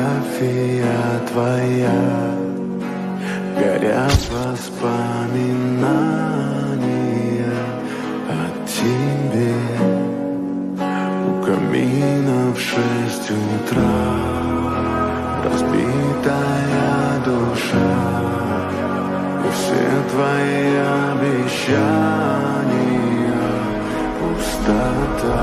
фотография твоя, горят воспоминания о тебе. У камина в 6 утра разбитая душа, и все твои обещания пустота.